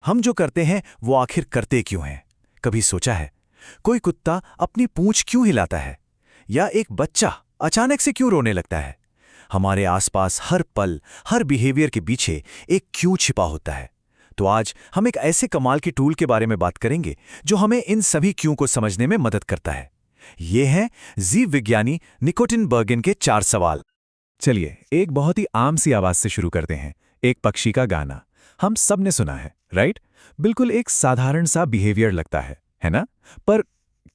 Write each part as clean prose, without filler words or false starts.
हम जो करते हैं वो आखिर करते क्यों हैं? कभी सोचा है? कोई कुत्ता अपनी पूंछ क्यों हिलाता है? या एक बच्चा अचानक से क्यों रोने लगता है? हमारे आसपास हर पल, हर बिहेवियर के पीछे एक क्यों छिपा होता है। तो आज हम एक ऐसे कमाल की टूल के बारे में बात करेंगे जो हमें इन सभी क्यों को समझने में मदद करता है। ये हैं जीव विज्ञानी निकोटिन बर्गेन के 4 सवाल। चलिए एक बहुत ही आम सी आवाज से शुरू करते हैं। एक पक्षी का गाना हम सब ने सुना है, राइट? बिल्कुल एक साधारण सा बिहेवियर लगता है ना? पर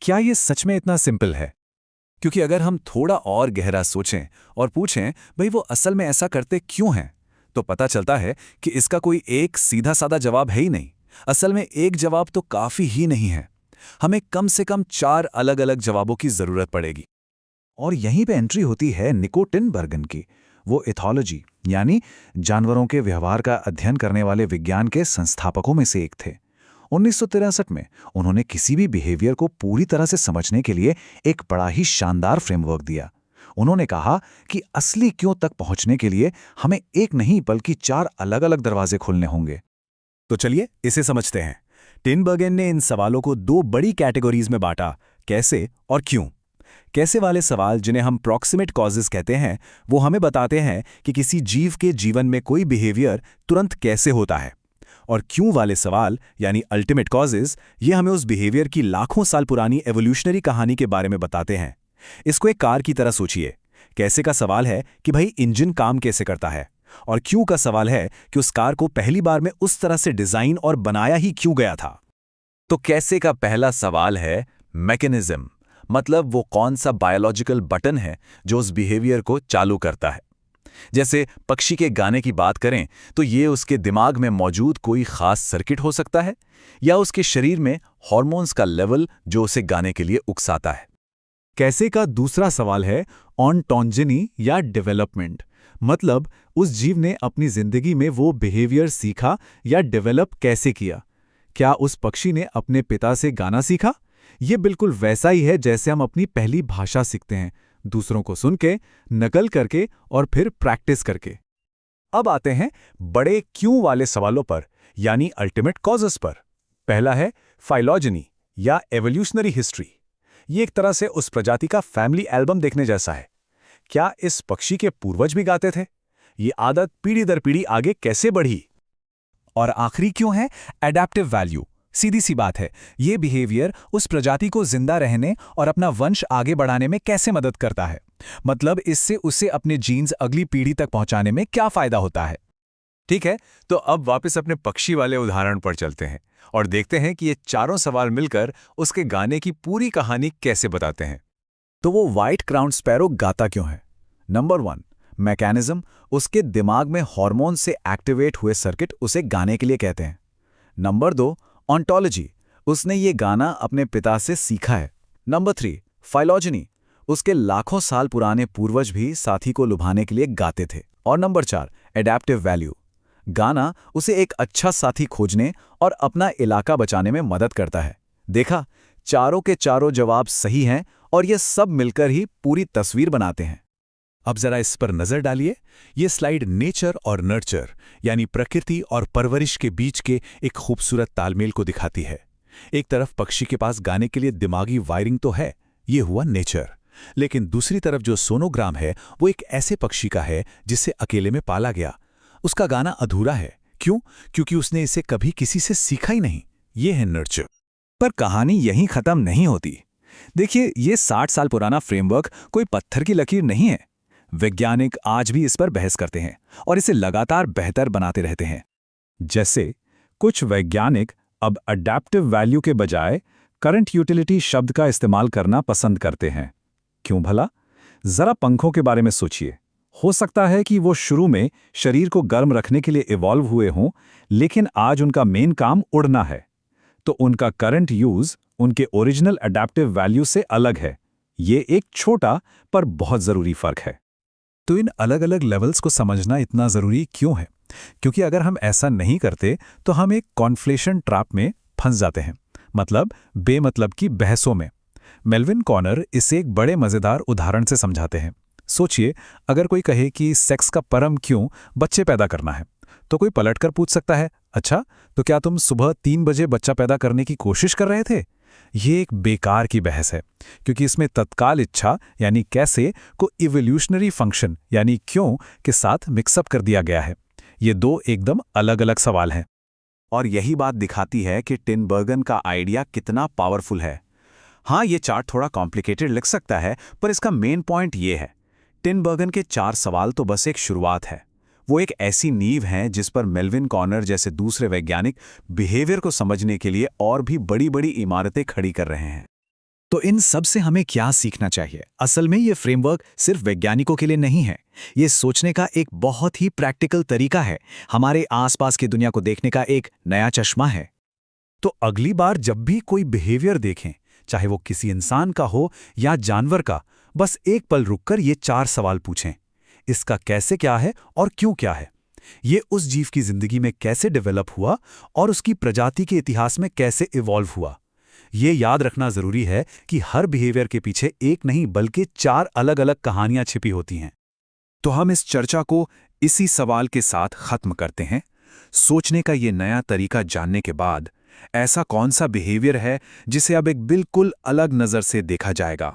क्या ये सच में इतना सिंपल है? क्योंकि अगर हम थोड़ा और गहरा सोचें और पूछें भाई वो असल में ऐसा करते क्यों हैं, तो पता चलता है कि इसका कोई एक सीधा साधा जवाब है ही नहीं। असल में एक जवाब तो काफी ही नहीं है, हमें कम से कम 4 अलग अलग जवाबों की जरूरत पड़ेगी। और यहीं पे एंट्री होती है निकोटिन बर्गन की। वो एथोलॉजी यानी जानवरों के व्यवहार का अध्ययन करने वाले विज्ञान के संस्थापकों में से एक थे। 1963 में उन्होंने किसी भी बिहेवियर को पूरी तरह से समझने के लिए एक बड़ा ही शानदार फ्रेमवर्क दिया। उन्होंने कहा कि असली क्यों तक पहुंचने के लिए हमें एक नहीं बल्कि 4 अलग अलग दरवाजे खोलने होंगे। तो चलिए इसे समझते हैं। टिनबर्गन ने इन सवालों को 2 बड़ी कैटेगरीज में बांटा, कैसे और क्यों। कैसे वाले सवाल, जिन्हें हम प्रॉक्सिमेट कॉजेज कहते हैं, वो हमें बताते हैं कि किसी जीव के जीवन में कोई बिहेवियर तुरंत कैसे होता है। और क्यों वाले सवाल यानी अल्टीमेट कॉजेज, ये हमें उस बिहेवियर की लाखों साल पुरानी एवोल्यूशनरी कहानी के बारे में बताते हैं। इसको एक कार की तरह सोचिए। कैसे का सवाल है कि भाई इंजन काम कैसे करता है, और क्यों का सवाल है कि उस कार को पहली बार में उस तरह से डिजाइन और बनाया ही क्यों गया था। तो कैसे का पहला सवाल है मैकेनिज्म, मतलब वो कौन सा बायोलॉजिकल बटन है जो उस बिहेवियर को चालू करता है। जैसे पक्षी के गाने की बात करें तो ये उसके दिमाग में मौजूद कोई खास सर्किट हो सकता है, या उसके शरीर में हार्मोन्स का लेवल जो उसे गाने के लिए उकसाता है। कैसे का दूसरा सवाल है ऑनटोंजेनी या डेवलपमेंट, मतलब उस जीव ने अपनी जिंदगी में वो बिहेवियर सीखा या डेवलप कैसे किया। क्या उस पक्षी ने अपने पिता से गाना सीखा? ये बिल्कुल वैसा ही है जैसे हम अपनी पहली भाषा सीखते हैं, दूसरों को सुन के, नकल करके और फिर प्रैक्टिस करके। अब आते हैं बड़े क्यों वाले सवालों पर, यानी अल्टीमेट कॉजेस पर। पहला है फाइलॉजेनी या एवोल्यूशनरी हिस्ट्री। ये एक तरह से उस प्रजाति का फैमिली एल्बम देखने जैसा है। क्या इस पक्षी के पूर्वज भी गाते थे? ये आदत पीढ़ी दर पीढ़ी आगे कैसे बढ़ी? और आखिरी क्यों है एडेप्टिव वैल्यू। सीधी सी बात है, ये बिहेवियर उस प्रजाति को जिंदा रहने और अपना वंश आगे बढ़ाने में कैसे मदद करता है। मतलब इससे उसे अपने जीन्स अगली पीढ़ी तक पहुंचाने में क्या फायदा होता है। ठीक है, तो अब वापस अपने पक्षी वाले उदाहरण पर चलते हैं और देखते हैं कि ये चारों सवाल मिलकर उसके गाने की पूरी कहानी कैसे बताते हैं। तो वो व्हाइट क्राउन स्पैरो गाता क्यों है? नंबर 1, मैकेनिज्म, उसके दिमाग में हार्मोन से एक्टिवेट हुए सर्किट उसे गाने के लिए कहते हैं। नंबर 2, ऑन्टोलॉजी, उसने ये गाना अपने पिता से सीखा है। नंबर 3, फाइलॉजेनी, उसके लाखों साल पुराने पूर्वज भी साथी को लुभाने के लिए गाते थे। और नंबर 4, एडेप्टिव वैल्यू, गाना उसे एक अच्छा साथी खोजने और अपना इलाका बचाने में मदद करता है। देखा, चारों के चारों जवाब सही हैं और ये सब मिलकर ही पूरी तस्वीर बनाते हैं। अब जरा इस पर नजर डालिए। ये स्लाइड नेचर और नर्चर यानी प्रकृति और परवरिश के बीच के एक खूबसूरत तालमेल को दिखाती है। एक तरफ पक्षी के पास गाने के लिए दिमागी वायरिंग तो है, ये हुआ नेचर, लेकिन दूसरी तरफ जो सोनोग्राम है वो एक ऐसे पक्षी का है जिसे अकेले में पाला गया। उसका गाना अधूरा है। क्यों? क्योंकि उसने इसे कभी किसी से सीखा ही नहीं। ये है नर्चर। पर कहानी यहीं खत्म नहीं होती। देखिए, ये 60 साल पुराना फ्रेमवर्क कोई पत्थर की लकीर नहीं है। वैज्ञानिक आज भी इस पर बहस करते हैं और इसे लगातार बेहतर बनाते रहते हैं। जैसे कुछ वैज्ञानिक अब अडैप्टिव वैल्यू के बजाय करंट यूटिलिटी शब्द का इस्तेमाल करना पसंद करते हैं। क्यों भला? जरा पंखों के बारे में सोचिए। हो सकता है कि वो शुरू में शरीर को गर्म रखने के लिए इवॉल्व हुए हों, लेकिन आज उनका मेन काम उड़ना है। तो उनका करंट यूज उनके ओरिजिनल अडैप्टिव वैल्यू से अलग है। ये एक छोटा पर बहुत जरूरी फर्क है। तो इन अलग अलग लेवल्स को समझना इतना जरूरी क्यों है? क्योंकि अगर हम ऐसा नहीं करते तो हम एक कॉन्फ्लेशन ट्रैप में फंस जाते हैं, मतलब बेमतलब की बहसों में। मेल्विन कॉनर इसे एक बड़े मजेदार उदाहरण से समझाते हैं। सोचिए, अगर कोई कहे कि सेक्स का परम क्यों बच्चे पैदा करना है, तो कोई पलटकर पूछ सकता है, अच्छा, तो क्या तुम सुबह 3 बजे बच्चा पैदा करने की कोशिश कर रहे थे? ये एक बेकार की बहस है, क्योंकि इसमें तत्काल इच्छा यानी कैसे को इवोल्यूशनरी फंक्शन यानी क्यों के साथ मिक्सअप कर दिया गया है। ये दो एकदम अलग-अलग सवाल हैं। और यही बात दिखाती है कि टिनबर्गन का आइडिया कितना पावरफुल है। हाँ, ये चार्ट थोड़ा कॉम्प्लिकेटेड लग सकता है, पर इसका मेन पॉइंट ये है, टिनबर्गन के 4 सवाल तो बस एक शुरुआत है। वो एक ऐसी नींव है जिस पर मेल्विन कॉर्नर जैसे दूसरे वैज्ञानिक बिहेवियर को समझने के लिए और भी बड़ी-बड़ी इमारतें खड़ी कर रहे हैं। तो इन सब से हमें क्या सीखना चाहिए? असल में ये फ्रेमवर्क सिर्फ वैज्ञानिकों के लिए नहीं है। ये सोचने का एक बहुत ही प्रैक्टिकल तरीका है, हमारे आसपास की दुनिया को देखने का एक नया चश्मा है। तो अगली बार जब भी कोई बिहेवियर देखें, चाहे वो किसी इंसान का हो या जानवर का, बस एक पल रुककर ये 4 सवाल पूछें। इसका कैसे क्या है और क्यों क्या है? ये उस जीव की जिंदगी में कैसे डेवलप हुआ और उसकी प्रजाति के इतिहास में कैसे इवॉल्व हुआ? ये याद रखना जरूरी है कि हर बिहेवियर के पीछे एक नहीं बल्कि 4 अलग-अलग कहानियां छिपी होती हैं। तो हम इस चर्चा को इसी सवाल के साथ खत्म करते हैं। सोचने का ये नया तरीका जानने के बाद, ऐसा कौन सा बिहेवियर है जिसे अब एक बिल्कुल अलग नज़र से देखा जाएगा?